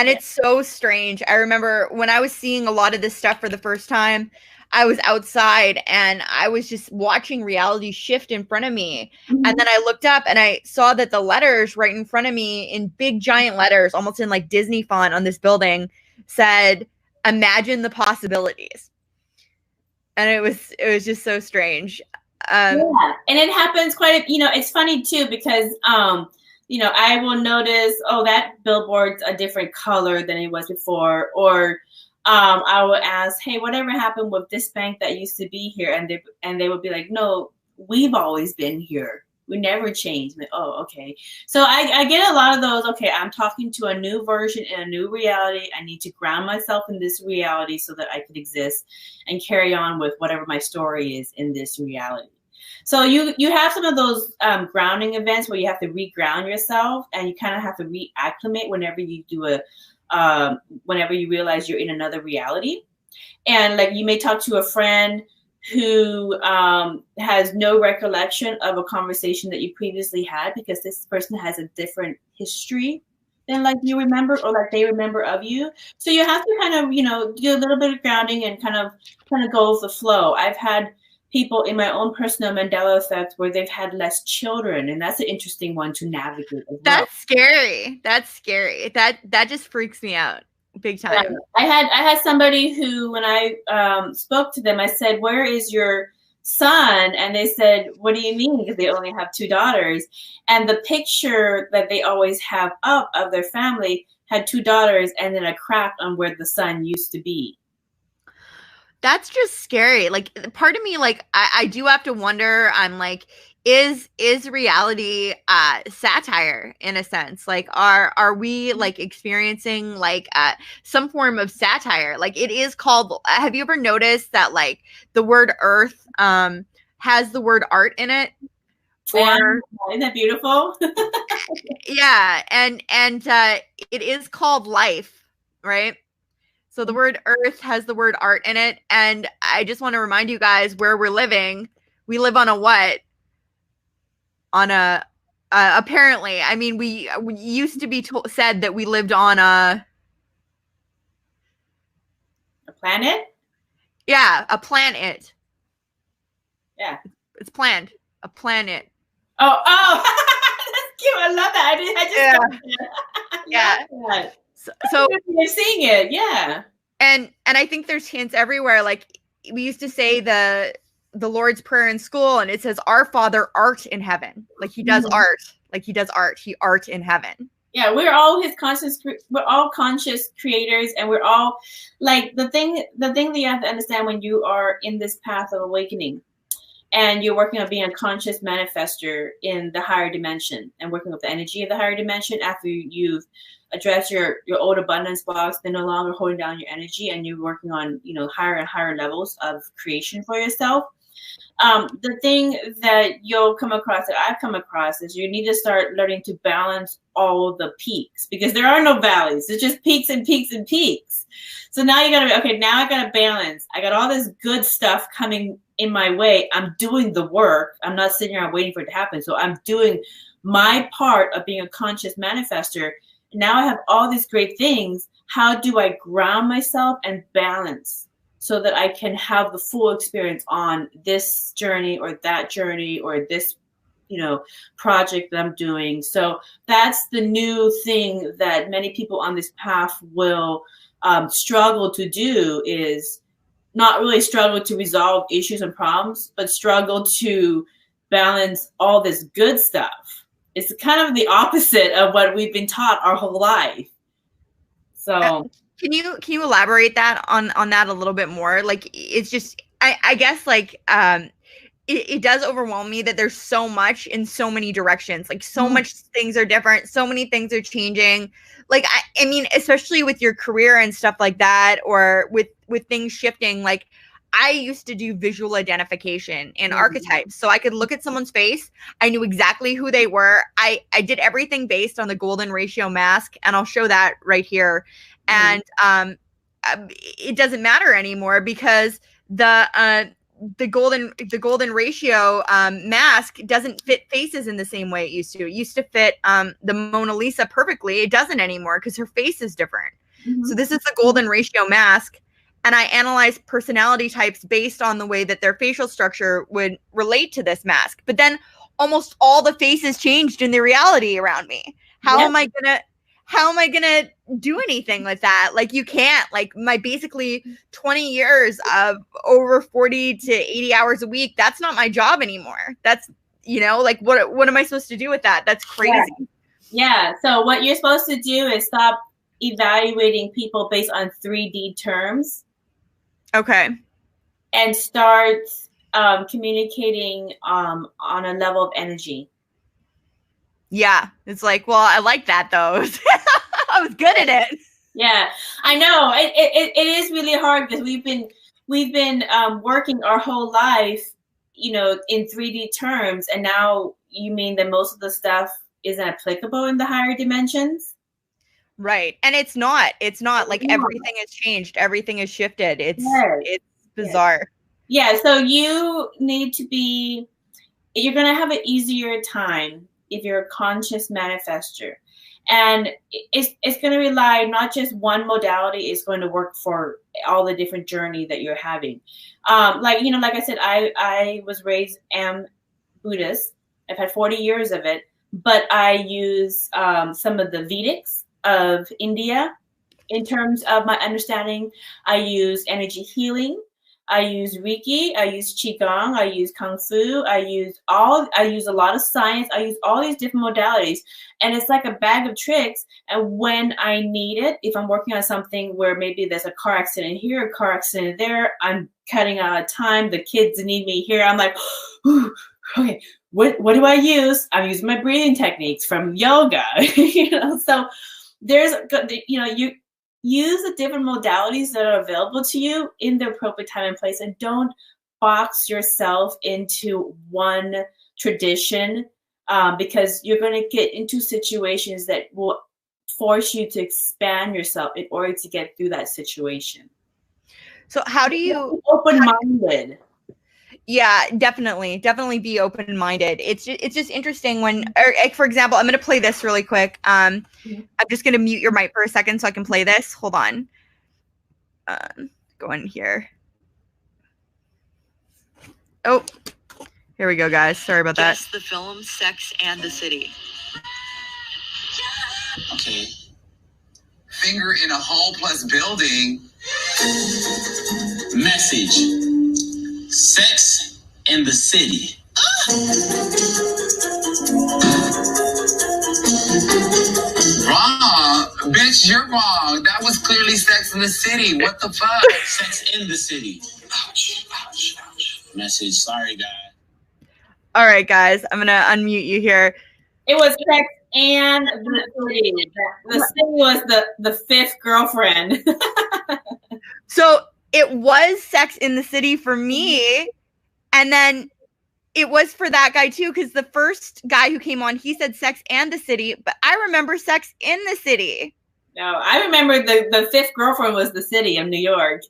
And it's so strange. I remember when I was seeing a lot of this stuff for the first time, I was outside and I was just watching reality shift in front of me. Mm-hmm. And then I looked up and I saw that the letters right in front of me in big giant letters, almost in like Disney font on this building, said, "Imagine the possibilities." And it was just so strange. Yeah, and it happens quite, it's funny too, because, I will notice, oh, that billboard's a different color than it was before. Or I will ask, hey, whatever happened with this bank that used to be here? And they would be like, no, we've always been here. We never changed. Like, oh, okay. So I get a lot of those, okay, I'm talking to a new version in a new reality. I need to ground myself in this reality so that I could exist and carry on with whatever my story is in this reality. So you have some of those grounding events where you have to re-ground yourself, and you kind of have to reacclimate whenever you do whenever you realize you're in another reality. And like you may talk to a friend who has no recollection of a conversation that you previously had, because this person has a different history than like you remember, or like they remember of you. So you have to kind of, do a little bit of grounding and kind of go with the flow. I've had people in my own personal Mandela Effect where they've had less children, and that's an interesting one to navigate as well. That's scary. That's scary. That just freaks me out big time. Yeah. I had somebody who, when I spoke to them, I said, "Where is your son?" And they said, "What do you mean?" Because they only have 2 daughters, and the picture that they always have up of their family had 2 daughters and then a crack on where the son used to be. That's just scary. Like, part of me, like, I do have to wonder, I'm like, is reality satire in a sense? Like, are we like experiencing like some form of satire? Like, it is called, have you ever noticed that like the word earth has the word art in it? Or isn't that beautiful? Yeah, and it is called life, right? So the word earth has the word art in it. And I just want to remind you guys where we're living. We live on a what? On a, apparently, I mean, we used to be said that we lived on a planet? Yeah, a planet. Yeah. It's planned. A planet. Oh, that's cute. I love that. Yeah. So you're seeing it, yeah. And I think there's hints everywhere. Like, we used to say the Lord's Prayer in school, and it says, "Our Father art in heaven." Like, he does art. Like, he does art. He art in heaven. Yeah, we're all his conscious. We're all conscious creators, and we're all like the thing that you have to understand when you are in this path of awakening, and you're working on being a conscious manifester in the higher dimension and working with the energy of the higher dimension. After you've addressed your old abundance blocks, they're no longer holding down your energy, and you're working on higher and higher levels of creation for yourself. The thing that you'll come across, that I've come across, is you need to start learning to balance all the peaks, because there are no valleys. It's just peaks and peaks and peaks. So now you gotta, okay, now I gotta balance. I got all this good stuff coming in my way. I'm doing the work. I'm not sitting around waiting for it to happen. So I'm doing my part of being a conscious manifester. Now I have all these great things. How do I ground myself and balance so that I can have the full experience on this journey or that journey or this, project that I'm doing? So that's the new thing that many people on this path will struggle to do, is not really struggle to resolve issues and problems, but struggle to balance all this good stuff. It's kind of the opposite of what we've been taught our whole life. So can you elaborate that on that a little bit more? Like, it's just, I guess, like, it does overwhelm me that there's so much in so many directions. Like, so much things are different. So many things are changing. Like, I mean, especially with your career and stuff like that, or with things shifting. Like, I used to do visual identification in archetypes. So I could look at someone's face. I knew exactly who they were. I did everything based on the golden ratio mask. And I'll show that right here. And it doesn't matter anymore, because the the golden ratio mask doesn't fit faces in the same way it used to. It used to fit the Mona Lisa perfectly. It doesn't anymore because her face is different. So this is the golden ratio mask, and I analyze personality types based on the way that their facial structure would relate to this mask. But then almost all the faces changed in the reality around me. How am I gonna do anything with that? Like, you can't. Like, my basically 20 years of over 40 to 80 hours a week, that's not my job anymore. That's, like, what am I supposed to do with that? That's crazy. Yeah. So what you're supposed to do is stop evaluating people based on 3D terms. Okay. And start communicating on a level of energy. Yeah, it's like, well, I like that though. I was good at it. Yeah, I know. It is really hard because we've been working our whole life, in 3D terms, and now you mean that most of the stuff isn't applicable in the higher dimensions? Right, and it's not. It's not like everything has changed. Everything has shifted. It's bizarre. Yeah, so you need to be. You're gonna have an easier time if you're a conscious manifester. And it's going to rely, not just one modality is going to work for all the different journey that you're having. Like I said, I was raised Buddhist. I've had 40 years of it, but I use some of the Vedics of India in terms of my understanding. I use energy healing. I use Reiki, I use Qigong, I use Kung Fu, I use a lot of science, I use all these different modalities. And it's like a bag of tricks. And when I need it, if I'm working on something where maybe there's a car accident here, a car accident there, I'm cutting out of time, the kids need me here, I'm like, okay, what do I use? I'm using my breathing techniques from yoga, so there's, you use the different modalities that are available to you in the appropriate time and place, and don't box yourself into one tradition, because you're going to get into situations that will force you to expand yourself in order to get through that situation. So how do you open-minded? Yeah, definitely be open-minded. It's just interesting when, for example, I'm going to play this really quick. I'm just going to mute your mic for a second so I can play this. Hold on. Go in here. Oh, here we go, guys. Sorry about that. Just the film Sex and the City. Okay. Finger in a hole plus building. Message. Sex in the City. Wrong. Bitch, you're wrong. That was clearly Sex in the City. What the fuck? Sex in the City. Ouch, ouch, ouch. Message. Sorry, guys. All right, guys. I'm going to unmute you here. It was Sex and the City. The City was the fifth girlfriend. So it was Sex in the City for me. And then it was for that guy too, because the first guy who came on, he said Sex and the City, but I remember Sex in the City. No, I remember the fifth girlfriend was the city of New York.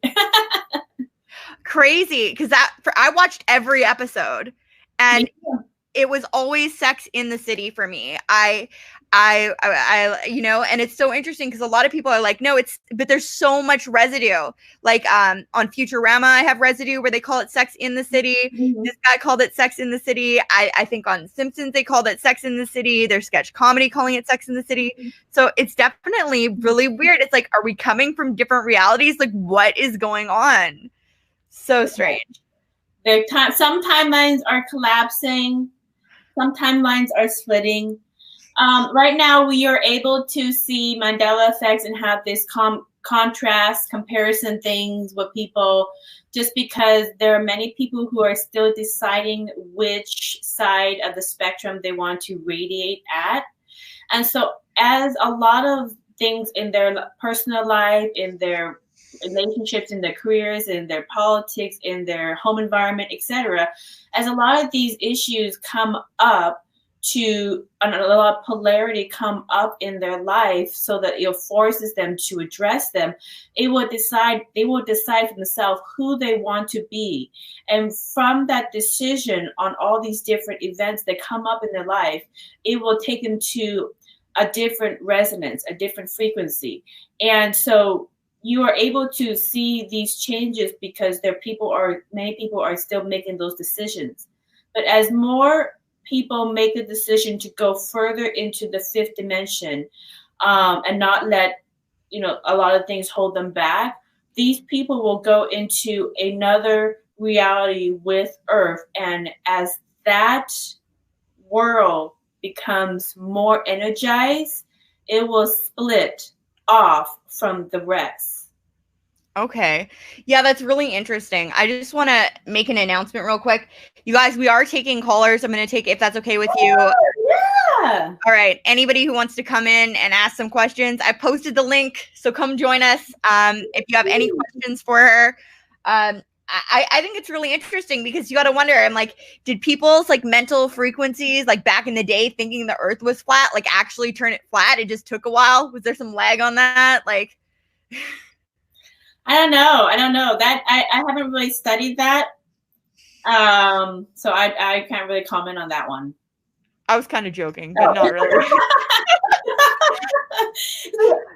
Crazy, because I watched every episode, and it was always Sex in the City for me. I and it's so interesting because a lot of people are like, no, but there's so much residue. Like on Futurama, I have residue where they call it Sex in the City. Mm-hmm. This guy called it Sex in the City. I think on Simpsons they called it Sex in the City. There's sketch comedy calling it Sex in the City. Mm-hmm. So it's definitely really weird. It's like, are we coming from different realities? Like, what is going on? So strange. Some timelines are collapsing. Some timelines are splitting. Right now, we are able to see Mandela effects and have this contrast, comparison things with people, just because there are many people who are still deciding which side of the spectrum they want to radiate at. And so as a lot of things in their personal life, in their relationships, in their careers, in their politics, in their home environment, etc., as a lot of these issues come up, to a lot of polarity come up in their life, so that it forces them to address them. They will decide for themselves who they want to be. And from that decision on all these different events that come up in their life, it will take them to a different resonance, a different frequency. And so you are able to see these changes because many people are still making those decisions. But as more people make the decision to go further into the fifth dimension, and not let, a lot of things hold them back, these people will go into another reality with Earth. And as that world becomes more energized, it will split off from the rest. Okay. Yeah, that's really interesting. I just want to make an announcement real quick. You guys, we are taking callers. I'm going to take, if that's okay with you. Yeah. All right. Anybody who wants to come in and ask some questions, I posted the link, so come join us. If you have any questions for her, I think it's really interesting, because you got to wonder, I'm like, did people's like mental frequencies, like back in the day, thinking the Earth was flat, like actually turn it flat? It just took a while. Was there some lag on that? Like, I don't know that I haven't really studied that. So I can't really comment on that one. I was kind of joking, but not really.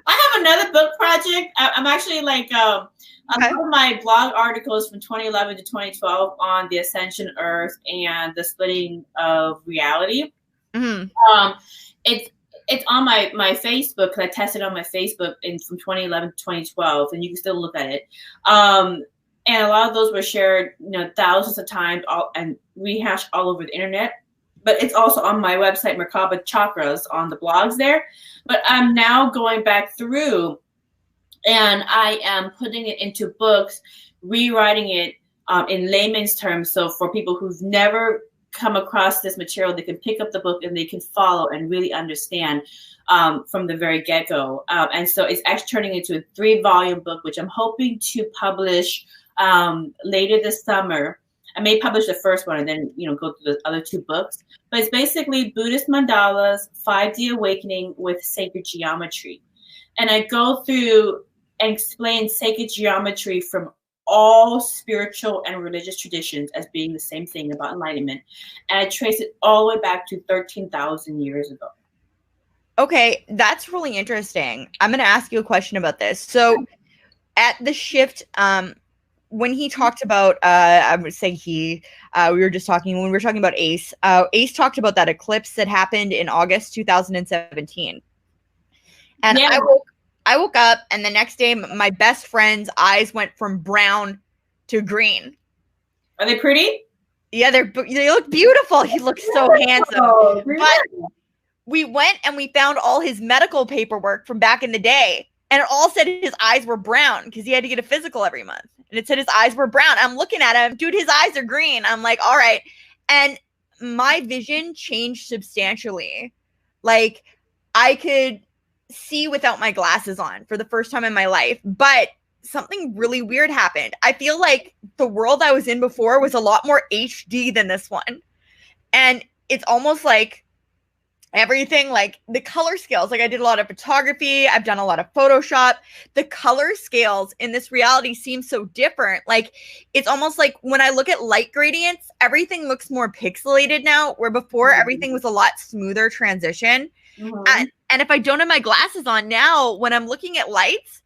I have another book project. I'm actually like, a lot of my blog articles from 2011 to 2012 on the Ascension Earth and the splitting of reality. Mm-hmm. It's on my Facebook, because I tested on my Facebook from 2011 to 2012, and you can still look at it. And a lot of those were shared, thousands of times and rehashed all over the internet. But it's also on my website, Merkaba Chakras, on the blogs there. But I'm now going back through, and I am putting it into books, rewriting it in layman's terms. So for people who've never come across this material, they can pick up the book and they can follow and really understand from the very get-go. And so it's actually turning into a 3-volume book, which I'm hoping to publish later this summer. I may publish the first one and then, go through the other 2 books. But it's basically Buddhist Mandalas, 5D Awakening with Sacred Geometry. And I go through and explain sacred geometry from all spiritual and religious traditions as being the same thing about enlightenment. And I trace it all the way back to 13,000 years ago. Okay, that's really interesting. I'm going to ask you a question about this. So at the shift, when he talked about, I would say we were talking about Ace, Ace talked about that eclipse that happened in August 2017. And yeah. I woke up, and the next day, my best friend's eyes went from brown to green. Are they pretty? Yeah, they look beautiful. He looks so handsome. But we went and we found all his medical paperwork from back in the day, and it all said his eyes were brown because he had to get a physical every month. And it said his eyes were brown. I'm looking at him, dude, his eyes are green. I'm like, all right. And my vision changed substantially. Like, I could see without my glasses on for the first time in my life, but something really weird happened. I feel like the world I was in before was a lot more HD than this one. And it's almost like everything, like the color scales, like I did a lot of photography, I've done a lot of Photoshop. The color scales in this reality seem so different. Like, it's almost like when I look at light gradients, everything looks more pixelated now, where before everything was a lot smoother transition. Mm-hmm. And if I don't have my glasses on now, when I'm looking at lights,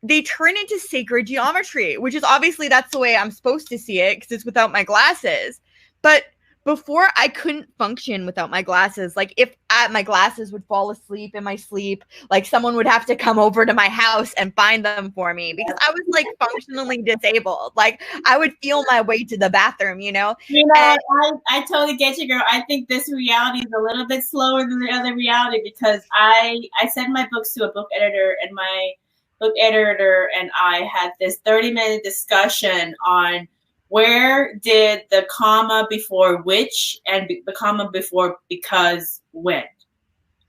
they turn into sacred geometry, which is obviously that's the way I'm supposed to see it because it's without my glasses. But before, I couldn't function without my glasses. Like, if my glasses would fall asleep in my sleep, like someone would have to come over to my house and find them for me because I was like functionally disabled. Like, I would feel my way to the bathroom, You know, I totally get you, girl. I think this reality is a little bit slower than the other reality because I sent my books to a book editor, and my book editor and I had this 30-minute discussion on where did the comma before which and the comma before because went?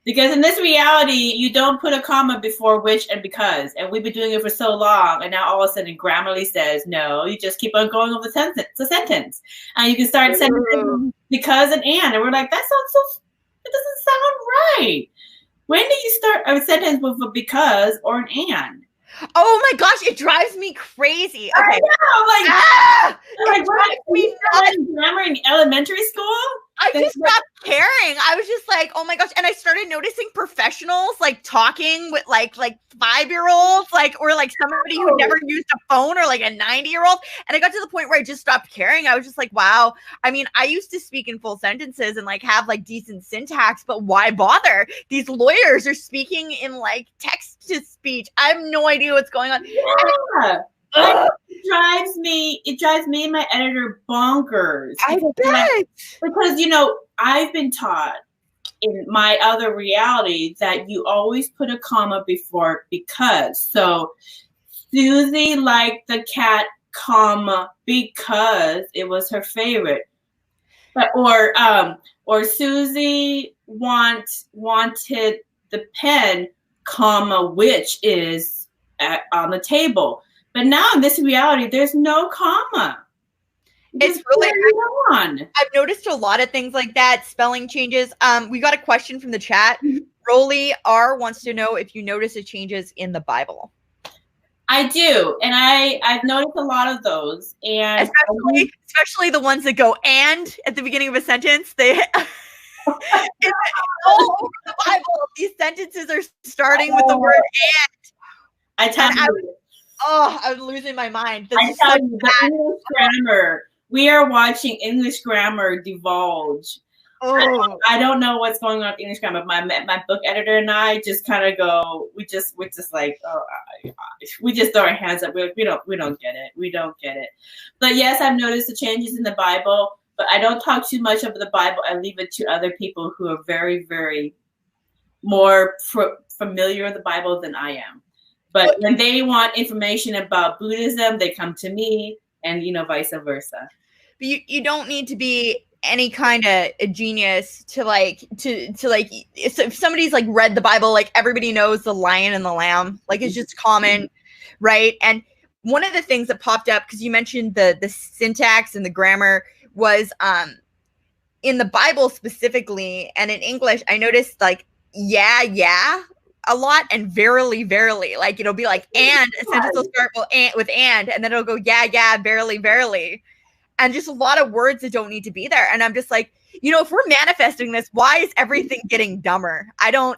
Because in this reality, you don't put a comma before which and because. And we've been doing it for so long. And now all of a sudden Grammarly says, no, you just keep on going over the sentence. And you can start sending because and we're like, that sounds so It doesn't sound right. When do you start a sentence with a because or an and? Oh my gosh, it drives me crazy. Okay. I know, It drives me nuts. Grammar in elementary school? I just stopped caring. I was just like, oh my gosh. And I started noticing professionals like talking with like 5-year-olds, like, or like somebody who never used a phone, or like a 90-year-old. And I got to the point where I just stopped caring. I was just like, wow. I mean, I used to speak in full sentences and like have like decent syntax, but why bother? These lawyers are speaking in like text to speech. I have no idea what's going on. Yeah. It drives me and my editor bonkers. I bet. Because, I've been taught in my other reality that you always put a comma before because. So Susie liked the cat, comma, because it was her favorite. Or Susie wanted the pen, comma, which is on the table. But now in this reality, there's no comma. It's really on. I've noticed a lot of things like that, spelling changes. We got a question from the chat. Rolly R wants to know if you notice the changes in the Bible. I do, and I've noticed a lot of those, and especially the ones that go "and" at the beginning of a sentence. They all over the Bible, these sentences are starting with the word "and." I'm losing my mind. I tell you, the English grammar. We are watching English grammar divulge. Oh, I don't know what's going on with English grammar. My book editor and I just kind of go. We're just like, we just throw our hands up. We're like, we don't get it. We don't get it. But yes, I've noticed the changes in the Bible. But I don't talk too much of the Bible. I leave it to other people who are very, very more familiar with the Bible than I am. But when they want information about Buddhism, they come to me, and vice versa. But you don't need to be any kind of a genius to if somebody's like read the Bible, like everybody knows the lion and the lamb, like it's just common, right? And one of the things that popped up, because you mentioned the syntax and the grammar, was in the Bible specifically, and in English, I noticed like yeah a lot, and verily, like it'll be like and a sentence will start with and then it'll go yeah, verily, and just a lot of words that don't need to be there. And I'm just like, if we're manifesting this, why is everything getting dumber? I know.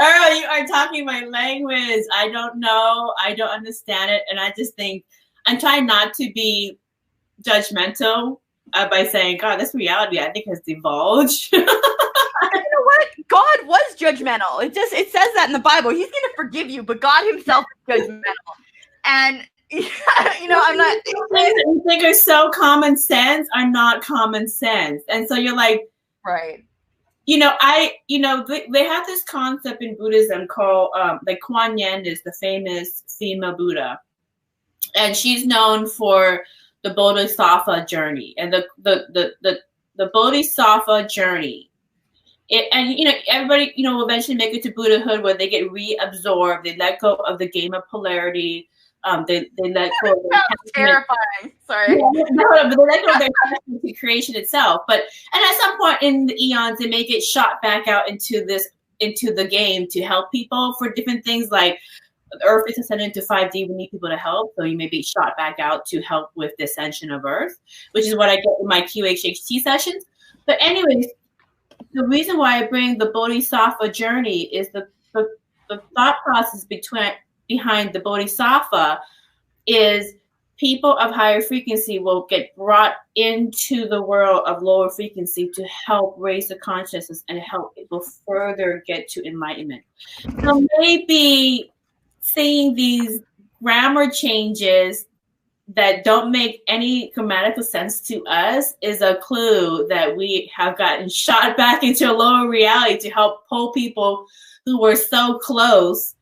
Earl, you are talking my language. I don't know. I don't understand it, and I just think I'm trying not to be judgmental by saying, God, this reality I think has divulged. You know what? God was judgmental. It says that in the Bible. He's going to forgive you, but God himself is judgmental. And I'm not. Things that you think are so common sense are not common sense, and so you're like, right. They have this concept in Buddhism called like Kuan Yin is the famous female Buddha, and she's known for the Bodhisattva journey, and the Bodhisattva journey. Everybody, will eventually make it to Buddhahood where they get reabsorbed. They let go of the game of polarity. They let go of their terrifying. Sorry. But they let go of their attachment to creation itself. And at some point in the eons, they may get shot back out into the game to help people for different things, like the Earth is ascended to 5D. We need people to help, so you may be shot back out to help with the ascension of Earth, which is what I get in my QHHT sessions. But anyways, the reason why I bring the Bodhisattva journey is the thought process behind the Bodhisattva is people of higher frequency will get brought into the world of lower frequency to help raise the consciousness and help people further get to enlightenment. So maybe seeing these grammar changes that don't make any grammatical sense to us is a clue that we have gotten shot back into a lower reality to help pull people who were so close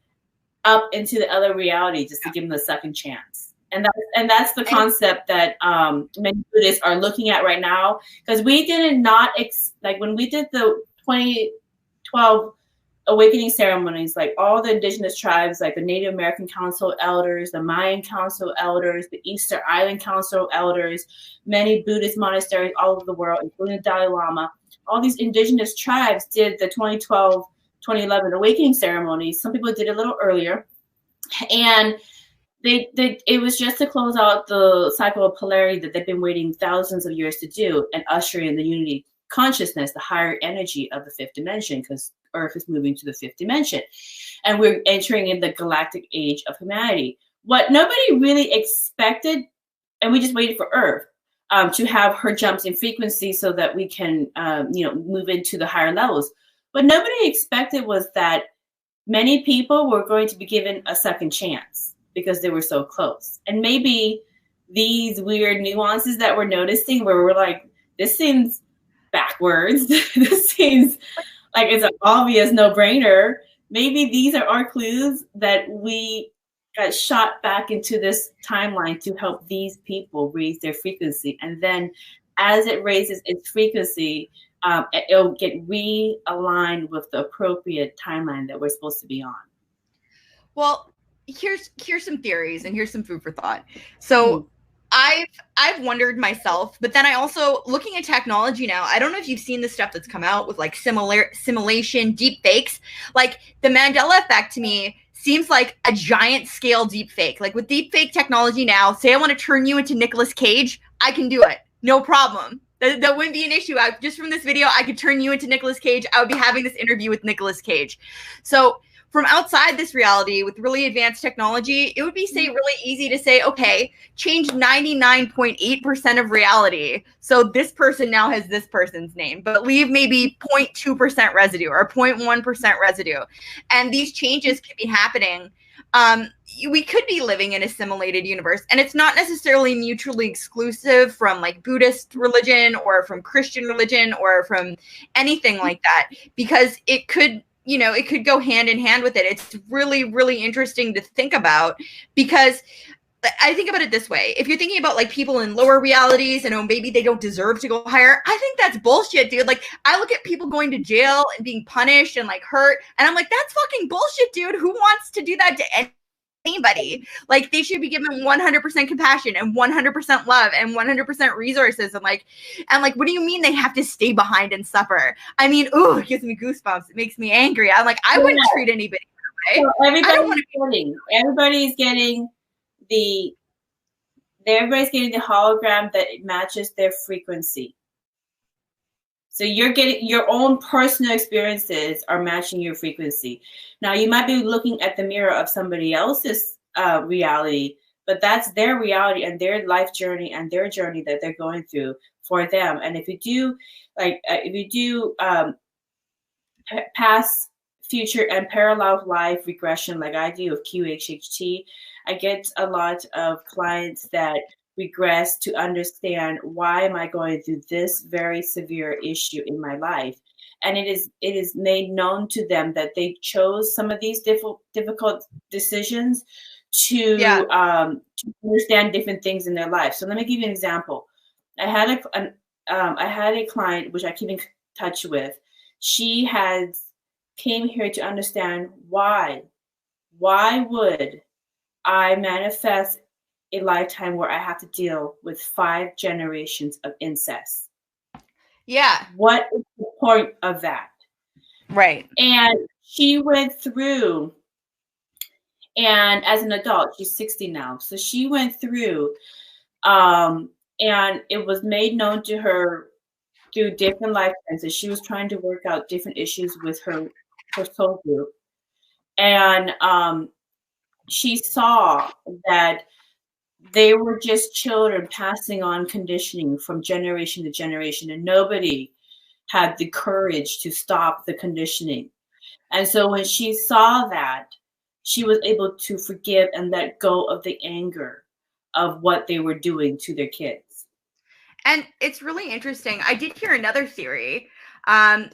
up into the other reality, just to give them a second chance. And that's the concept that many Buddhists are looking at right now, because we did not like when we did the 2012 awakening ceremonies, like all the indigenous tribes, like the Native American Council elders, the Mayan Council elders, the Easter Island Council elders, many Buddhist monasteries all over the world, including the Dalai Lama, all these indigenous tribes did the 2012, 2011 awakening ceremonies. Some people did it a little earlier. And it was just to close out the cycle of polarity that they've been waiting thousands of years to do and usher in the unity consciousness, the higher energy of the fifth dimension, because Earth is moving to the fifth dimension. And we're entering in the galactic age of humanity. What nobody really expected, and we just waited for Earth to have her jumps in frequency so that we can, move into the higher levels. What nobody expected was that many people were going to be given a second chance because they were so close. And maybe these weird nuances that we're noticing where we're like, this seems backwards. This seems like it's an obvious no-brainer. Maybe these are our clues that we got shot back into this timeline to help these people raise their frequency. And then as it raises its frequency, it'll get realigned with the appropriate timeline that we're supposed to be on. Well, here's some theories and here's some food for thought. So I've wondered myself, but then I also, looking at technology now, I don't know if you've seen the stuff that's come out with like simulation, deep fakes. Like the Mandela Effect to me seems like a giant scale deep fake. Like with deep fake technology now, say I want to turn you into Nicolas Cage, I can do it. No problem. That wouldn't be an issue. Just from this video, I could turn you into Nicolas Cage. I would be having this interview with Nicolas Cage. So from outside this reality with really advanced technology, it would be really easy to say, okay, change 99.8% of reality. So this person now has this person's name, but leave maybe 0.2% residue or 0.1% residue. And these changes could be happening. We could be living in a simulated universe, and it's not necessarily mutually exclusive from like Buddhist religion or from Christian religion or from anything like that, because it could, it could go hand in hand with it. It's really, really interesting to think about, because I think about it this way. If you're thinking about like people in lower realities and maybe they don't deserve to go higher, I think that's bullshit, dude. Like I look at people going to jail and being punished and like hurt, and I'm like, that's fucking bullshit, dude. Who wants to do that to anybody? Like they should be given 100% compassion and 100% love and 100% resources. And like, what do you mean they have to stay behind and suffer? I mean, ooh, it gives me goosebumps. It makes me angry. I'm like, I wouldn't treat anybody that way. So everybody's getting the hologram that matches their frequency. So you're getting your own personal experiences are matching your frequency. Now you might be looking at the mirror of somebody else's reality, but that's their reality and their life journey and their journey that they're going through for them. And if you do past, future, and parallel life regression, like I do with QHHT, I get a lot of clients that regress to understand, why am I going through this very severe issue in my life? And it is made known to them that they chose some of these difficult decisions to understand different things in their life. So let me give you an example. I had a client which I keep in touch with. She came here to understand why would I manifest a lifetime where I have to deal with 5 generations of incest. Yeah. What is the point of that? Right. And she went through, and as an adult, she's 60 now. So she went through, and it was made known to her through different lifetimes that she was trying to work out different issues with her soul group. And she saw that they were just children passing on conditioning from generation to generation, and nobody had the courage to stop the conditioning. And so when she saw that, she was able to forgive and let go of the anger of what they were doing to their kids. And it's really interesting. I did hear another theory. Is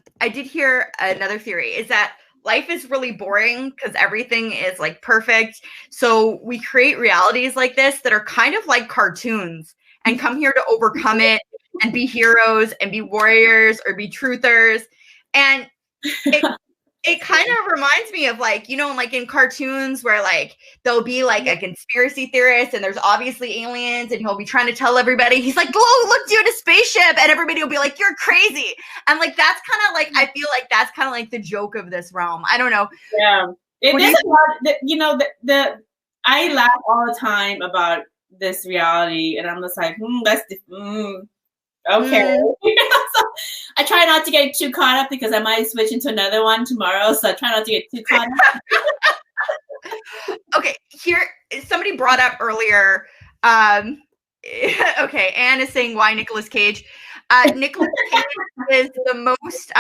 that life is really boring because everything is like perfect. So we create realities like this that are kind of like cartoons and come here to overcome it and be heroes and be warriors or be truthers. And it It kind of reminds me of like, like in cartoons where like there'll be like a conspiracy theorist and there's obviously aliens and he'll be trying to tell everybody, he's like, whoa, look, dude, a spaceship. And everybody will be like, you're crazy. And like, that's kind of like, I feel like that's kind of like the joke of this realm. I don't know. Yeah. It is a lot, I laugh all the time about this reality and I'm just like, okay. So I try not to get too caught up because I might switch into another one tomorrow. So I try not to get too caught up. Okay, here somebody brought up earlier. Okay, Anne is saying why Nicolas Cage. Nicolas Cage is the most.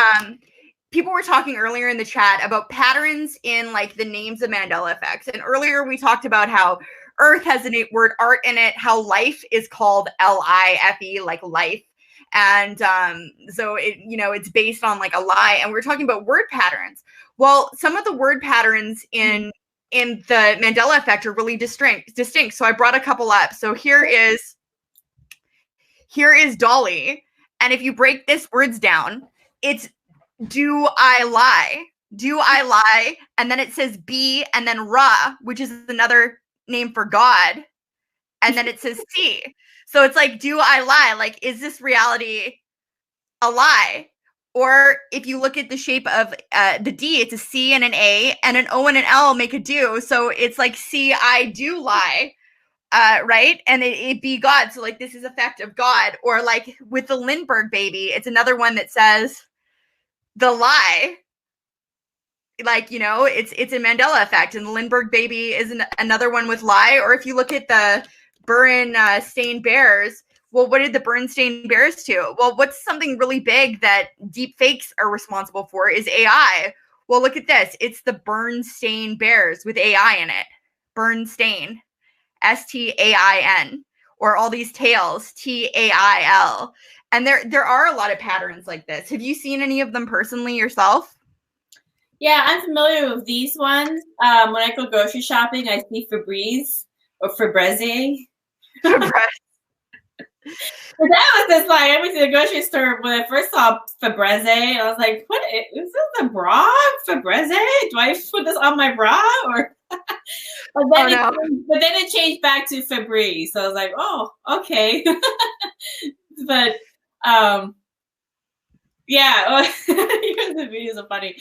People were talking earlier in the chat about patterns in like the names of Mandela effects, and earlier we talked about how Earth has the word art in it. How life is called L-I-F-E, like life. And so it's based on like a lie. And we're talking about word patterns. Well, some of the word patterns in the Mandela effect are really distinct. So I brought a couple up. So here is Dolly. And if you break this words down, it's do I lie? Do I lie? And then it says be and then Ra, which is another name for God. And then it says C. So it's like, do I lie? Like, is this reality a lie? Or if you look at the shape of the D, it's a C and an A, and an O and an L make a do. So it's like, see, I do lie, right? And it be God. So like, this is effect of God. Or like with the Lindbergh baby, it's another one that says the lie. Like, it's a Mandela effect. And the Lindbergh baby is another one with lie. Or if you look at the Berenstain Bears, well, what did the Berenstain Bears do? Well, what's something really big that deep fakes are responsible for is AI. Well, look at this. It's the Berenstain Bears with AI in it. Berenstain, S-T-A-I-N, or all these tails, T-A-I-L. And there are a lot of patterns like this. Have you seen any of them personally yourself? Yeah, I'm familiar with these ones. When I go grocery shopping, I see Febreze or Febreze. But that was just like, I went to the grocery store when I first saw Febreze. I was like, what is this, a bra? Febreze? Do I put this on my bra? Or but then it changed back to Febreze. So I was like, oh, okay. But yeah, the videos are funny.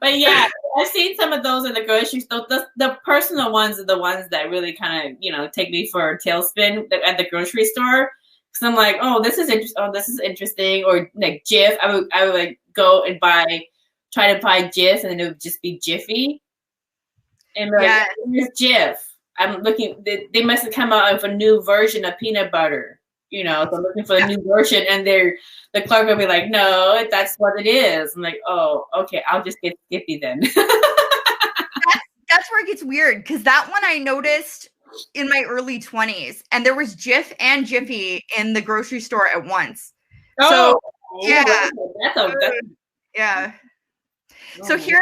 But yeah, I've seen some of those in the grocery store. The personal ones are the ones that really kind of, take me for a tailspin at the grocery store. Because I'm like, oh, this is interesting. Oh, this is interesting. Or like Jif, I would like go and try to buy Jif, and then it would just be Jiffy. And like, here's Jif. I'm looking. They must have come out with a new version of peanut butter. So I'm looking for the new version, and the clerk will be like, no, that's what it is. I'm like, oh, okay, I'll just get Skippy then. That's where it gets weird, because that one I noticed in my early 20s, and there was Jif and Jiffy in the grocery store at once. Oh, so yeah, yeah. So here's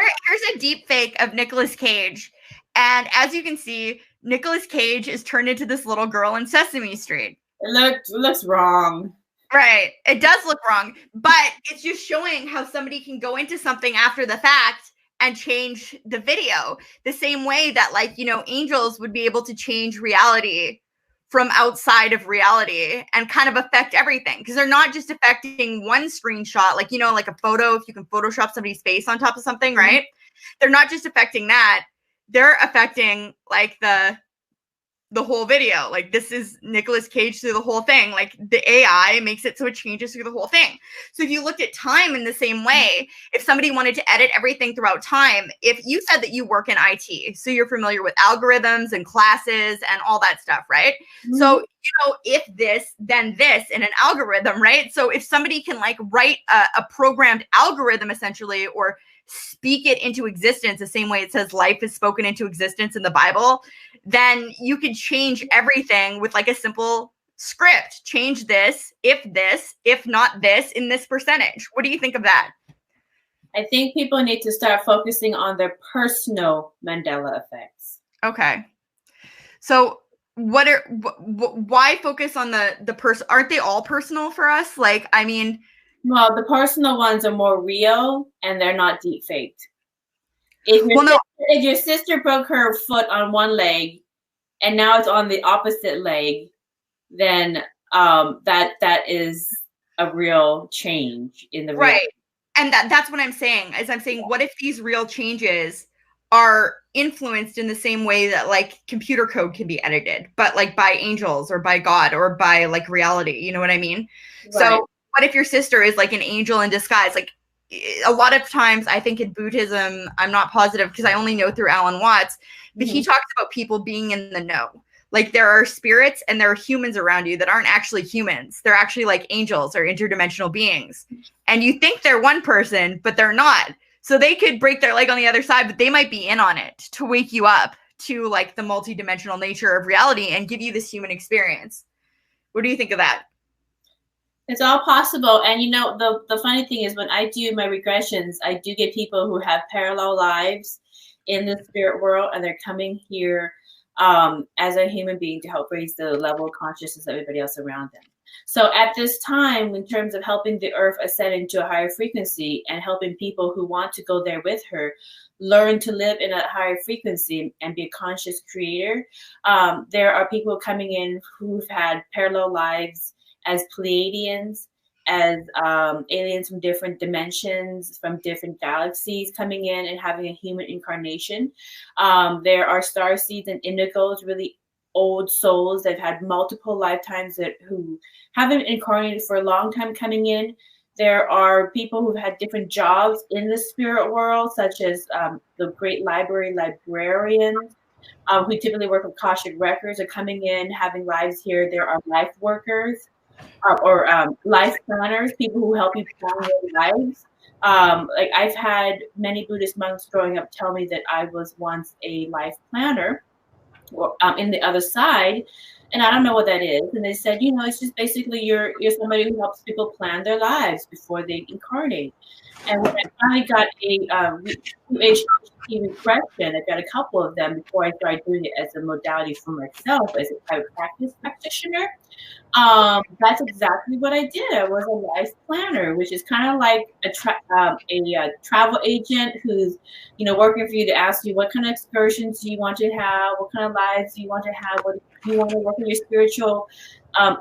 a deep fake of Nicolas Cage, and as you can see, Nicolas Cage is turned into this little girl in Sesame Street. It looks wrong. Right. It does look wrong, but it's just showing how somebody can go into something after the fact and change the video the same way that, like, angels would be able to change reality from outside of reality and kind of affect everything, because they're not just affecting one screenshot, like, like a photo, if you can Photoshop somebody's face on top of something, right? They're not just affecting that. They're affecting like the whole video. Like, this is Nicolas Cage through the whole thing. Like, the AI makes it so it changes through the whole thing. So if you looked at time in the same way, if somebody wanted to edit everything throughout time, if you said that you work in IT, so you're familiar with algorithms and classes and all that stuff, right? Mm-hmm. So, if this, then this in an algorithm, right? So if somebody can like write a programmed algorithm essentially, or speak it into existence the same way it says life is spoken into existence in the Bible, then you could change everything with like a simple script. Change this, if not this, in this percentage. What do you think of that? I think people need to start focusing on their personal Mandela effects. Okay. So why focus on the person? Aren't they all personal for us? Like, I mean, well, the personal ones are more real and they're not deep faked. If your sister broke her foot on one leg and now it's on the opposite leg, then that is a real change in the right. And that's what I'm saying. Is I'm saying, what if these real changes are influenced in the same way that like computer code can be edited, but like by angels or by God or by like reality? You know what I mean? Right. So what if your sister is like an angel in disguise? Like a lot of times I think in Buddhism, I'm not positive because I only know through Alan Watts, but he talks about people being in the know. Like there are spirits and there are humans around you that aren't actually humans. They're actually like angels or interdimensional beings. And you think they're one person, but they're not. So they could break their leg on the other side, but they might be in on it to wake you up to like the multidimensional nature of reality and give you this human experience. What do you think of that? It's all possible. And you know, the funny thing is when I do my regressions, I do get people who have parallel lives in the spirit world and they're coming here as a human being to help raise the level of consciousness of everybody else around them. So at this time, in terms of helping the earth ascend into a higher frequency and helping people who want to go there with her learn to live in a higher frequency and be a conscious creator, there are people coming in who've had parallel lives as Pleiadians, as aliens from different dimensions, from different galaxies coming in and having a human incarnation. There are starseeds and indigos, really old souls that have had multiple lifetimes who haven't incarnated for a long time coming in. There are people who've had different jobs in the spirit world, such as the great library librarians, who typically work with Akashic records, are coming in, having lives here. There are life workers or life planners, people who help you plan their lives. Like I've had many Buddhist monks growing up tell me that I was once a life planner in the other side, and I don't know what that is. And they said, you know, it's just basically you're somebody who helps people plan their lives before they incarnate. And when I finally got a QHHT regression, I've got a couple of them before I started doing it as a modality for myself as a private practice practitioner. That's exactly what I did. I was a life planner, which is kind of like a travel agent who's, you know, working for you to ask you what kind of excursions do you want to have, what kind of lives do you want to have, what do you want to work on your spiritual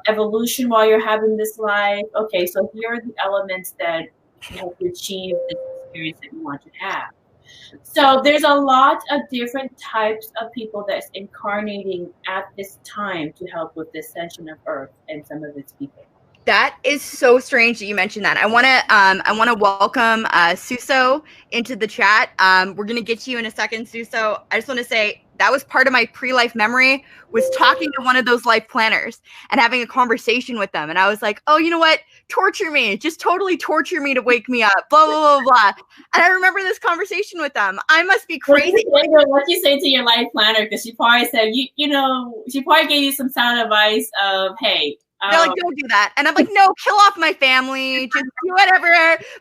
evolution while you're having this life. Okay, so here are the elements that help you achieve the experience that you want to have. So there's a lot of different types of people that's incarnating at this time to help with the ascension of Earth and some of its people. That is so strange that you mentioned that. I want to welcome Suso into the chat. We're gonna get to you in a second, Suso. I just want to say that was part of my pre-life memory, was talking to one of those life planners and having a conversation with them. And I was like, oh, you know what? Torture me. Just totally torture me to wake me up. Blah, blah, blah, blah. And I remember this conversation with them. I must be crazy. What you say to your life planner? Because she probably said, you know, she probably gave you some sound advice of, hey, they're like, don't do that. And I'm like, no, kill off my family. Just do whatever.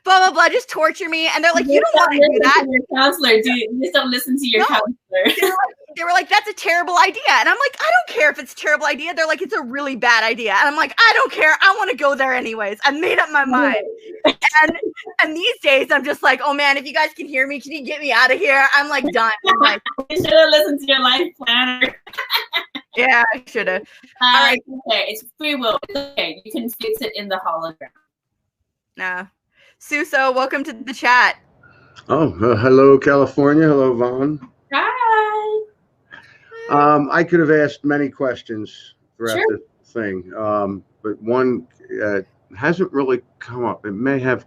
Blah, blah, blah. Just torture me. And they're like, you don't want to do that. Your counselor. Just don't listen to your counselor. They were like, that's a terrible idea. And I'm like, I don't care if it's a terrible idea. They're like, it's a really bad idea. And I'm like, I don't care. I want to go there anyways. I made up my mind. And these days, I'm just like, oh man, if you guys can hear me, can you get me out of here? I'm like, done. I'm like, you should have listened to your life planner. Yeah, I should have. All right. Okay, it's free will. It's okay. You can fix it in the hologram. Nah. Suso, welcome to the chat. Oh, hello, California. Hello, Vaughn. Hi. I could have asked many questions throughout the thing, but one hasn't really come up. It may have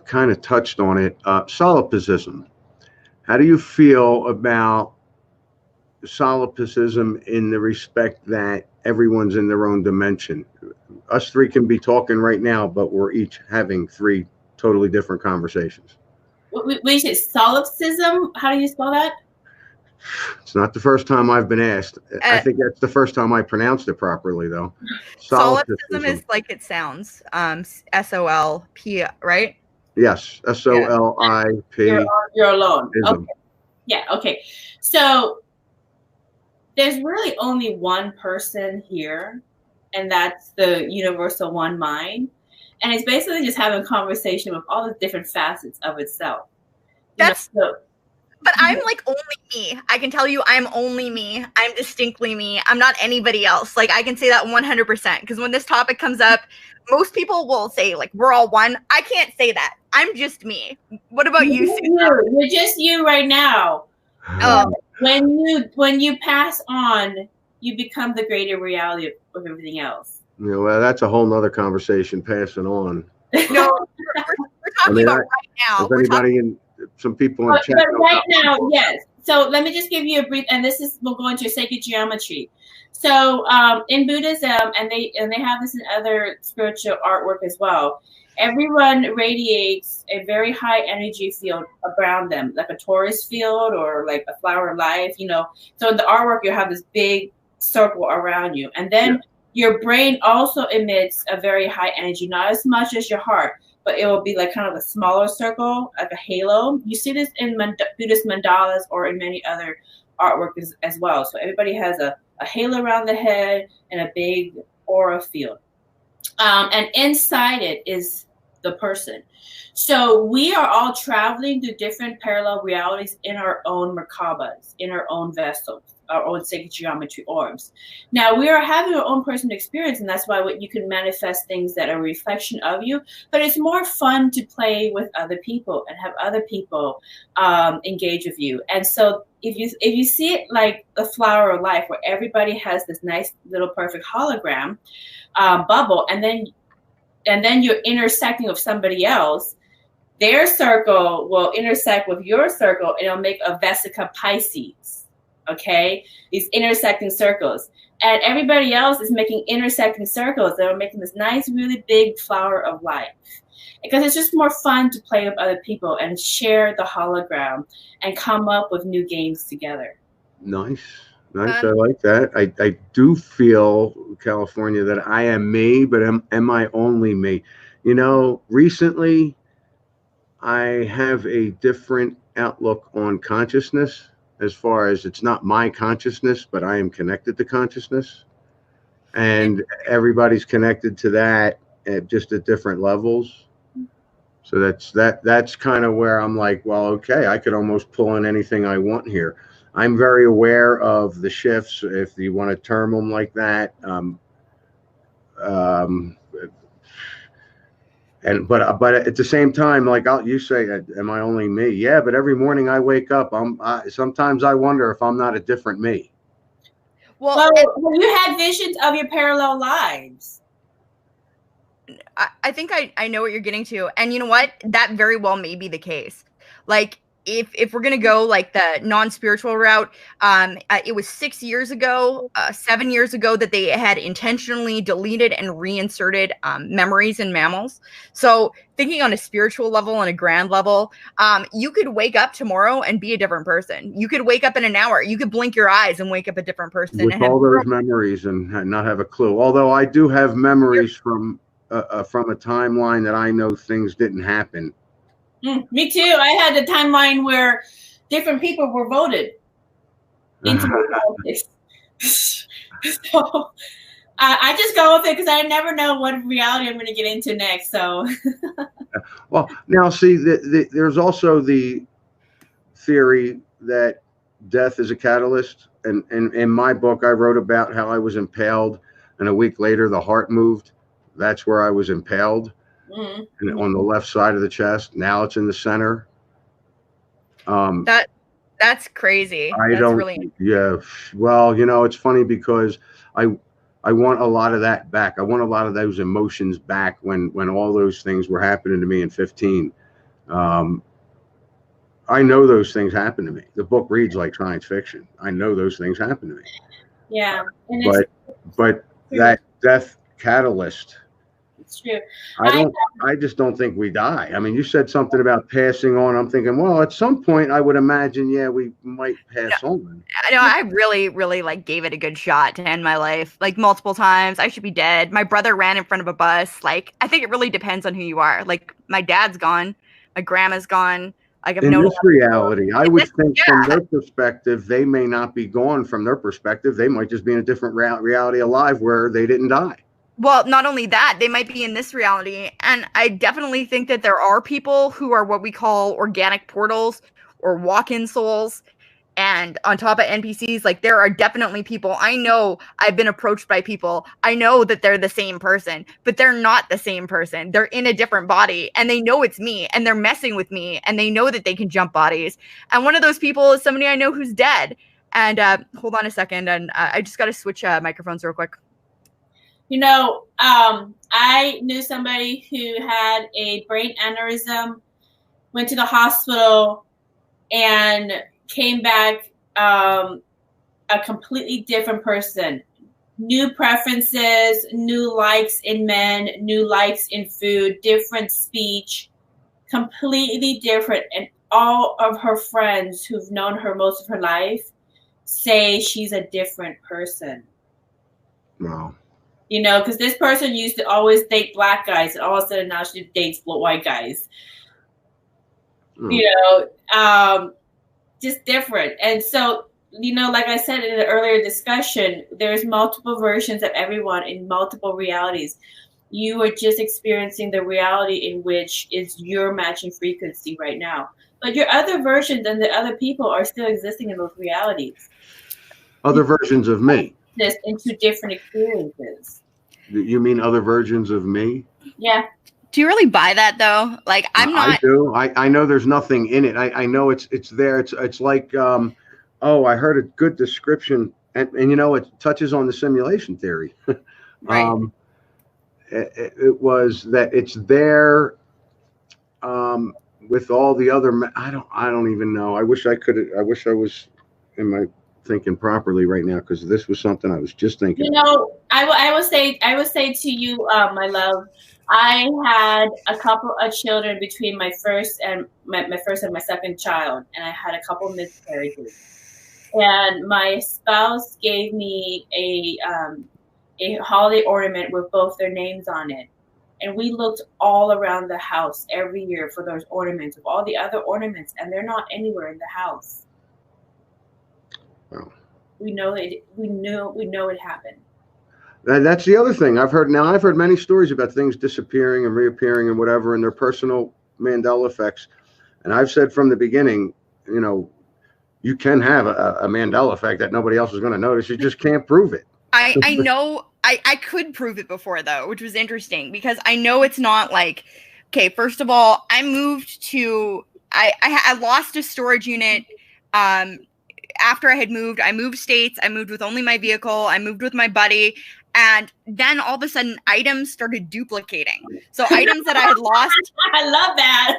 kind of touched on it. Solipsism. How do you feel about solipsism in the respect that everyone's in their own dimension? Us three can be talking right now, but we're each having three totally different conversations. Wait, solipsism? How do you spell that? It's not the first time I've been asked. I think that's the first time I pronounced it properly, though. Solipsism is like it sounds. SOLP, right? Yes, SOLIP. You're alone. Okay. Yeah. Okay. So there's really only one person here, and that's the universal one mind. And it's basically just having a conversation with all the different facets of itself. That's So, but I'm like only me. I can tell you I'm only me. I'm distinctly me. I'm not anybody else. Like I can say that 100% because when this topic comes up, most people will say like we're all one. I can't say that. I'm just me. What about you, Susan? You're just you right now. When you pass on, you become the greater reality of everything else. Yeah, well, that's a whole nother conversation. Passing on. No, we're talking about right now. If anybody some people in chat. But right now, yes. So let me just give you a brief, and we'll go into sacred geometry. So in Buddhism, and they have this in other spiritual artwork as well. Everyone radiates a very high energy field around them, like a Taurus field or like a flower of life. So in the artwork, you have this big circle around you, and then your brain also emits a very high energy, not as much as your heart, but it will be like kind of a smaller circle, like a halo. You see this in Buddhist Mandalas or in many other artwork as well. So everybody has a halo around the head and a big aura field. And inside it is the person. So we are all traveling through different parallel realities in our own Merkabas, in our own vessels, our own sacred geometry orbs. Now we are having our own personal experience, and that's why you can manifest things that are a reflection of you. But it's more fun to play with other people and have other people engage with you. And so if you see it like the flower of life, where everybody has this nice little perfect hologram bubble, and then you're intersecting with somebody else, their circle will intersect with your circle, and it'll make a Vesica Pisces. Okay, these intersecting circles, and everybody else is making intersecting circles that are making this nice, really big flower of life. Because it's just more fun to play with other people and share the hologram and come up with new games together. Nice. I like that. I do feel, California, that I am me, but am I only me? Recently I have a different outlook on consciousness, as far as it's not my consciousness, but I am connected to consciousness, and everybody's connected to that just at different levels. So that's kind of where I'm like, well, okay, I could almost pull in anything I want here. I'm very aware of the shifts, if you want to term them like that. But at the same time, like you say, am I only me? Yeah, but every morning I wake up, sometimes I wonder if I'm not a different me. Well, you had visions of your parallel lives. I think I know what you're getting to, and you know what? That very well may be the case. Like, if we're gonna go like the non-spiritual route, it was 6 years ago, 7 years ago, that they had intentionally deleted and reinserted memories in mammals. So thinking on a spiritual level and a grand level, you could wake up tomorrow and be a different person. You could wake up in an hour. You could blink your eyes and wake up a different person with all those memories and not have a clue. Although I do have memories from a timeline that I know things didn't happen. Me too. I had a timeline where different people were voted into politics. So I just go with it because I never know what reality I'm going to get into next. So, well, now see, there's also the theory that death is a catalyst. And in my book, I wrote about how I was impaled, and a week later, the heart moved. That's where I was impaled. And on the left side of the chest. Now it's in the center. That's crazy. Yeah. Well, it's funny because I want a lot of that back. I want a lot of those emotions back when all those things were happening to me in 15. I know those things happened to me. The book reads like science fiction. I know those things happened to me. Yeah. But that death catalyst. It's true. I just don't think we die. I mean, you said something about passing on. I'm thinking, well, at some point I would imagine, we might pass on. I really, really gave it a good shot to end my life, multiple times. I should be dead. My brother ran in front of a bus. I think it really depends on who you are. My dad's gone. My grandma's gone. In this reality, I would think from their perspective, they may not be gone from their perspective. They might just be in a different reality alive where they didn't die. Well, not only that, they might be in this reality. And I definitely think that there are people who are what we call organic portals or walk-in souls. And on top of NPCs, like there are definitely people. I know I've been approached by people. I know that they're the same person, but they're not the same person. They're in a different body and they know it's me and they're messing with me and they know that they can jump bodies. And one of those people is somebody I know who's dead. And hold on a second. And I just got to switch microphones real quick. You know, I knew somebody who had a brain aneurysm, went to the hospital, and came back a completely different person. New preferences, new likes in men, new likes in food, different speech, completely different. And all of her friends who've known her most of her life say she's a different person. Wow. You know, because this person used to always date black guys, and all of a sudden now she dates white guys. You know, just different. And so, you know, like I said in the earlier discussion, there's multiple versions of everyone in multiple realities. You are just experiencing the reality in which is your matching frequency right now. But your other versions and the other people are still existing in those realities. Other versions of me. Just into different experiences. You mean other versions of me? Yeah. Do you really buy that though? Like I'm not. I do. I know there's nothing in it. I know it's there. It's like I heard a good description, and you know it touches on the simulation theory. Right. It was that it's there with all the other. I don't even know. I wish I was in my thinking properly right now, because this was something I was just thinking. You know, I will say to you, my love, I had a couple of children between my first and my second child, and I had a couple of miscarriages. And my spouse gave me a holiday ornament with both their names on it. And we looked all around the house every year for those ornaments, of all the other ornaments, and they're not anywhere in the house. Wow. We know it happened. That's the other thing I've heard. Now I've heard many stories about things disappearing and reappearing and whatever, and their personal Mandela effects. And I've said from the beginning, you know, you can have a Mandela effect that nobody else is going to notice. You just can't prove it. I know I could prove it before though, which was interesting because I know it's not like, okay, first of all, I moved to, I lost a storage unit. After I moved states, I moved with only my vehicle, I moved with my buddy, and then all of a sudden items started duplicating. So items that I had lost. I love that.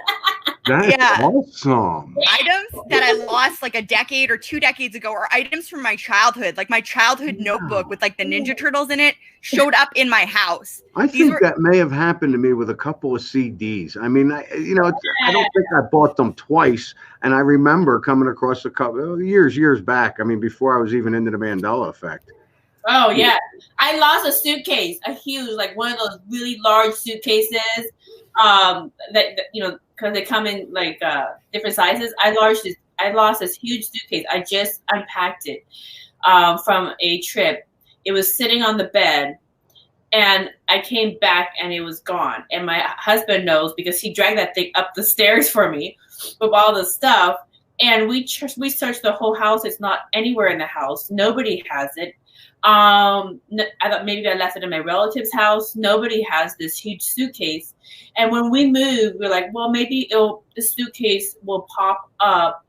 That's awesome. Items that I lost like a decade or 2 decades ago, or items from my childhood, like my childhood notebook with like the Ninja Turtles in it, showed up in my house. I think that may have happened to me with a couple of CDs. I mean, I don't think I bought them twice. And I remember coming across a couple years back. I mean, before I was even into the Mandela Effect. Oh yeah, I lost a suitcase, a huge, like one of those really large suitcases. That you know, because they come in like different sizes. I lost this huge suitcase. I just unpacked it from a trip. It was sitting on the bed, and I came back and it was gone. And my husband knows because he dragged that thing up the stairs for me with all the stuff. And we searched the whole house. It's not anywhere in the house. Nobody has it. I thought maybe I left it in my relative's house. Nobody has this huge suitcase. And when we moved, we're like, well, maybe the suitcase will pop up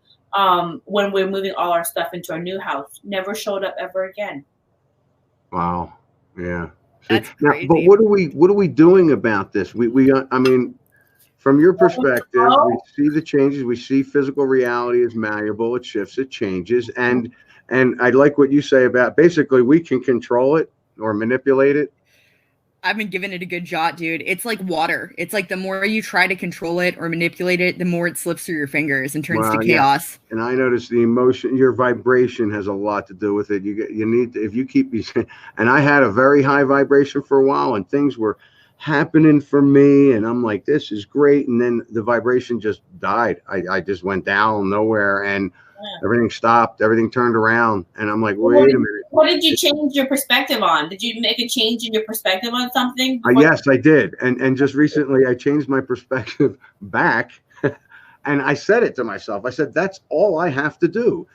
when we're moving all our stuff into our new house. Never showed up ever again. Wow. Yeah. That's crazy. But what are we doing about this? I mean, from your perspective, we see the changes. We see physical reality is malleable. It shifts. It changes. And I like what you say about basically we can control it or manipulate it. I've been giving it a good shot, dude. It's like water. It's like the more you try to control it or manipulate it, the more it slips through your fingers and turns to chaos. Yeah. And I noticed the emotion, your vibration has a lot to do with it. You need to, if you keep these, and I had a very high vibration for a while and things were happening for me and I'm like, this is great. And then the vibration just died. I just went down nowhere and everything stopped, everything turned around. And I'm like, wait a minute. What did you change your perspective on? Did you make a change in your perspective on something? Yes, I did. And just recently I changed my perspective back and I said it to myself. I said, that's all I have to do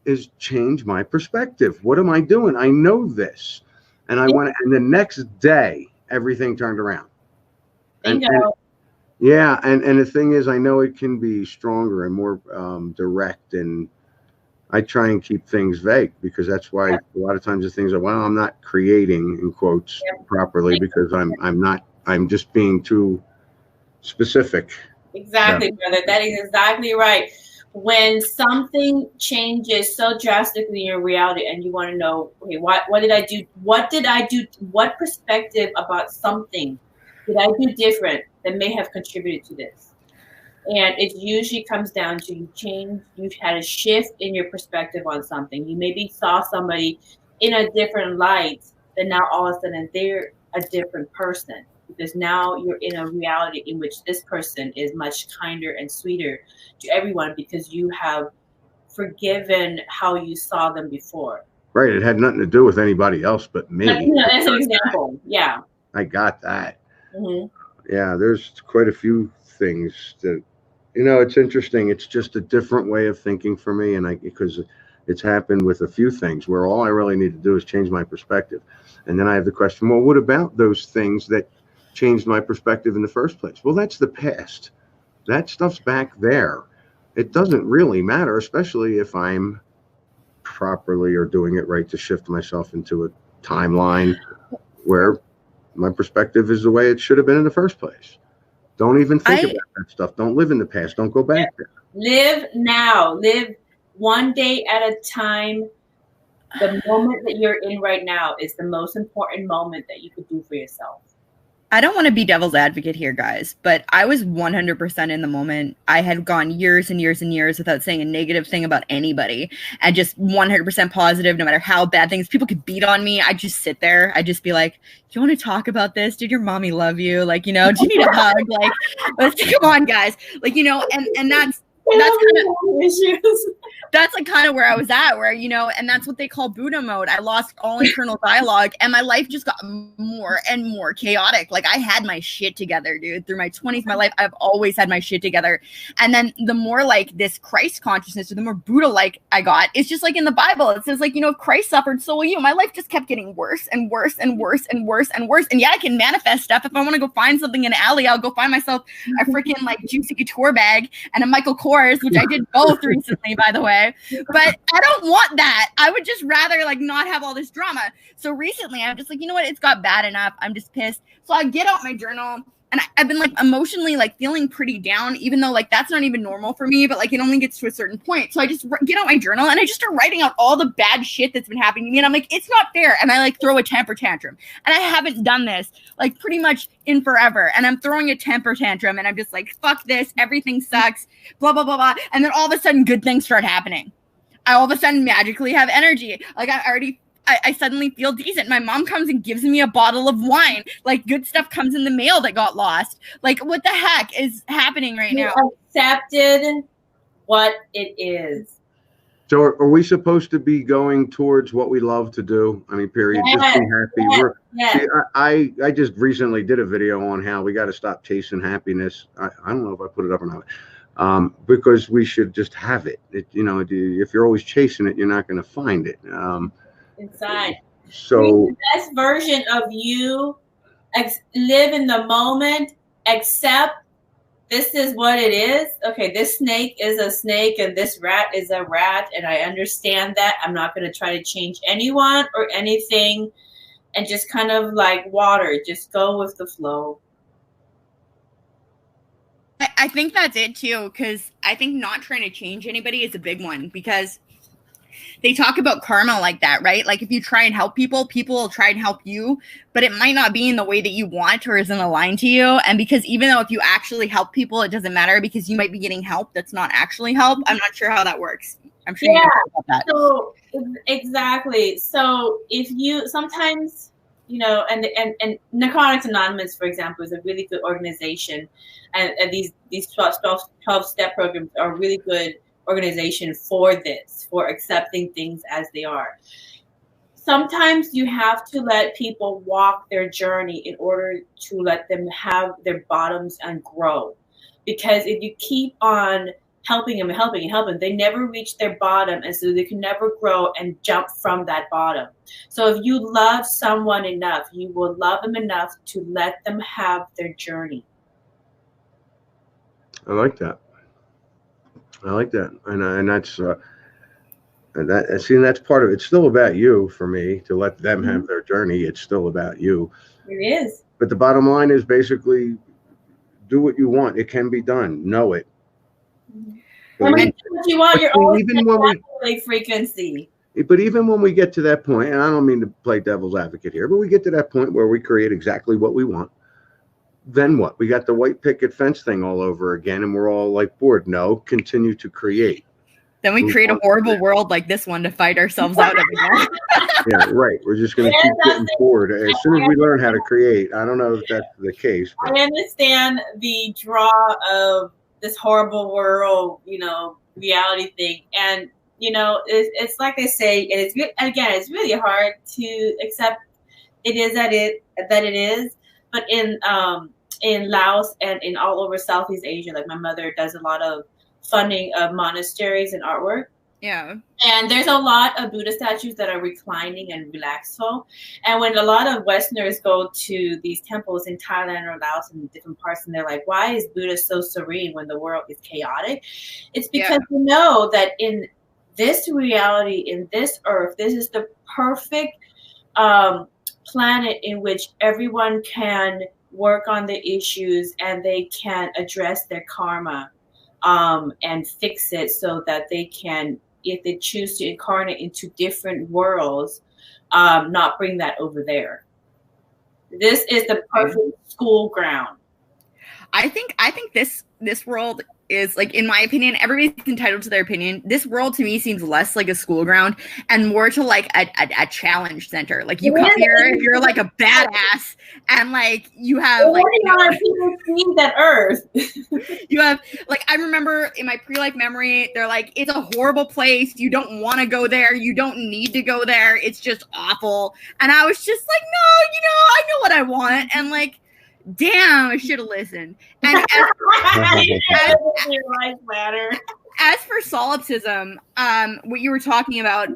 is change my perspective. What am I doing? I know this. And I went, and the next day, everything turned around. And the thing is, I know it can be stronger and more direct, and I try and keep things vague because that's why a lot of times the things are, well, I'm not creating in quotes properly because I'm just being too specific. Exactly, brother. That is exactly right. When something changes so drastically in your reality and you want to know, okay, what did I do? What did I do? What perspective about something did I do different that may have contributed to this? And it usually comes down to you've had a shift in your perspective on something. You maybe saw somebody in a different light, then now all of a sudden they're a different person. Because now you're in a reality in which this person is much kinder and sweeter to everyone because you have forgiven how you saw them before. Right. It had nothing to do with anybody else but me. That's an example. Yeah. I got that. Mm-hmm. Yeah, there's quite a few things that, it's interesting. It's just a different way of thinking for me. And because it's happened with a few things where all I really need to do is change my perspective. And then I have the question, well, what about those things that changed my perspective in the first place? Well, that's the past. That stuff's back there. It doesn't really matter, especially if I'm properly or doing it right to shift myself into a timeline where my perspective is the way it should have been in the first place. Don't even think about that stuff. Don't live in the past. Don't go back there. Live now. Live one day at a time. The moment that you're in right now is the most important moment that you could do for yourself. I don't want to be devil's advocate here, guys, but I was 100% in the moment. I had gone years and years and years without saying a negative thing about anybody and just 100% positive, no matter how bad things. People could beat on me. I'd just sit there. I'd just be like, do you want to talk about this? Did your mommy love you? Like, do you need a hug? Like, come on, guys. Like, and that's kind of issues. That's like kind of where I was at, where, and that's what they call Buddha mode. I lost all internal dialogue and my life just got more and more chaotic. Like I had my shit together, dude, through my 20s, my life. I've always had my shit together. And then the more like this Christ consciousness or the more Buddha like I got, it's just like in the Bible, it says like, if Christ suffered, so will you. My life just kept getting worse and worse and worse and worse and worse. And yeah, I can manifest stuff. If I want to go find something in an alley, I'll go find myself a freaking like Juicy Couture bag and a Michael Kors, which I did both recently, by the way. But I don't want that. I would just rather like not have all this drama. So recently I'm just like, you know what? It's got bad enough. I'm just pissed. So I get out my journal and I've been like emotionally like feeling pretty down, even though like that's not even normal for me, but like it only gets to a certain point. So I just get out my journal and I just start writing out all the bad shit that's been happening to me. And I'm like, it's not fair. And I like throw a temper tantrum. And I haven't done this like pretty much in forever. And I'm throwing a temper tantrum and I'm just like, fuck this. Everything sucks. Blah, blah, blah, blah. And then all of a sudden good things start happening. I all of a sudden magically have energy. Like I suddenly feel decent. My mom comes and gives me a bottle of wine. Like good stuff comes in the mail that got lost. Like what the heck is happening right now? Accepted what it is. So are we supposed to be going towards what we love to do? I mean, period. Yes, just be happy. yes. See, I just recently did a video on how we got to stop chasing happiness. I don't know if I put it up or not. Because we should just have it. If you're always chasing it, you're not going to find it. Inside. So the best version of you, live in the moment, accept this is what it is. Okay, this snake is a snake and this rat is a rat, and I understand that. I'm not going to try to change anyone or anything, and just kind of like water, just go with the flow. I think that's it too, because I think not trying to change anybody is a big one, because they talk about karma like that, right? Like if you try and help people, people will try and help you, but it might not be in the way that you want or isn't aligned to you. And because even though if you actually help people, it doesn't matter because you might be getting help that's not actually help. I'm not sure how that works. I'm sure you know about that. So exactly. So if you sometimes, and Narcotics Anonymous, for example, is a really good organization. And these 12-step programs are a really good organization for this, for accepting things as they are. sometimes you have to let people walk their journey in order to let them have their bottoms and grow. Because if you keep on helping them, they never reach their bottom, and so they can never grow and jump from that bottom. So if you love someone enough, you will love them enough to let them have their journey. I like that. And that's that's part of it. It's still about you for me to let them have their journey. It's still about you. It is. But the bottom line is basically do what you want. It can be done. Know it. I mean, what you want, your own frequency. But even when we get to that point, and I don't mean to play devil's advocate here, but we get to that point where we create exactly what we want. Then what? We got the white picket fence thing all over again, and we're all like bored. No, continue to create. Then we create a horrible world like this one to fight ourselves out of again. Yeah, right. We're just going to keep getting bored. As soon as we learn how to create, I don't know if that's the case. But. I understand the draw of this horrible world, reality thing. And, it's like they say, and it's really hard to accept it is that it is. But in Laos and in all over Southeast Asia, like my mother does a lot of funding of monasteries and artwork. Yeah. And there's a lot of Buddha statues that are reclining and relaxful. And when a lot of Westerners go to these temples in Thailand or Laos and different parts, and they're like, why is Buddha so serene when the world is chaotic? It's because you know that in this reality, in this earth, this is the perfect planet in which everyone can work on the issues and they can address their karma and fix it so that they can, if they choose to incarnate into different worlds, not bring that over there. This is the perfect school ground. I think this world is, like, in my opinion, everybody's entitled to their opinion. This world to me seems less like a school ground and more to like a challenge center. Like you come here if you're like a badass and like you have like people see that earth. You have like, I remember in my pre-life memory, they're like, it's a horrible place. You don't want to go there. You don't need to go there. It's just awful. And I was just like, no, I know what I want. And like, damn, I should have listened. And as for solipsism, what you were talking about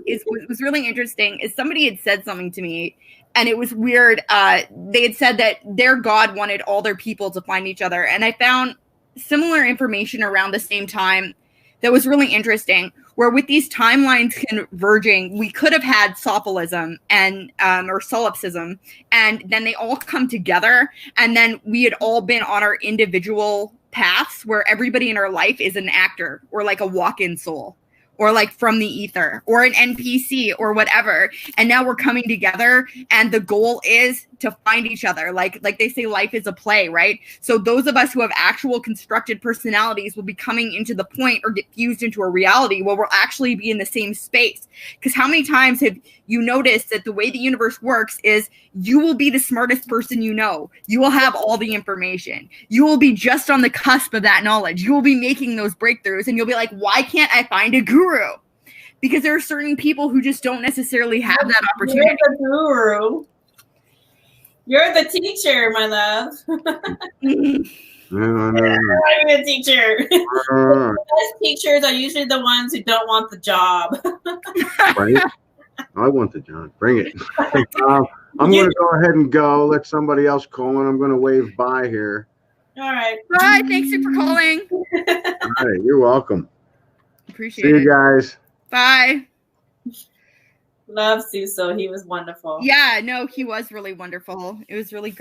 was really interesting. Is somebody had said something to me, and it was weird. They had said that their God wanted all their people to find each other, and I found similar information around the same time that was really interesting. Where with these timelines converging, we could have had sophilism and or solipsism, and then they all come together, and then we had all been on our individual paths where everybody in our life is an actor or like a walk-in soul or like from the ether or an NPC or whatever. And now we're coming together and the goal is to find each other. Like they say, life is a play, right? So those of us who have actual constructed personalities will be coming into the point or get fused into a reality where we'll actually be in the same space. Because how many times have you noticed that the way the universe works is you will be the smartest person you know. You will have all the information. You will be just on the cusp of that knowledge. You will be making those breakthroughs and you'll be like, why can't I find a guru? Because there are certain people who just don't necessarily have that opportunity. You're the guru. You're the teacher, my love. I'm a teacher. The best teachers are usually the ones who don't want the job. Right? I want the job. Bring it. I'm going to go ahead and go. Let somebody else call, and I'm going to wave bye here. All right. Bye. Thanks for calling. All right. You're welcome. Appreciate it. See you guys. Bye. Love Suso. He was wonderful. Yeah, no, he was really wonderful. It was really great.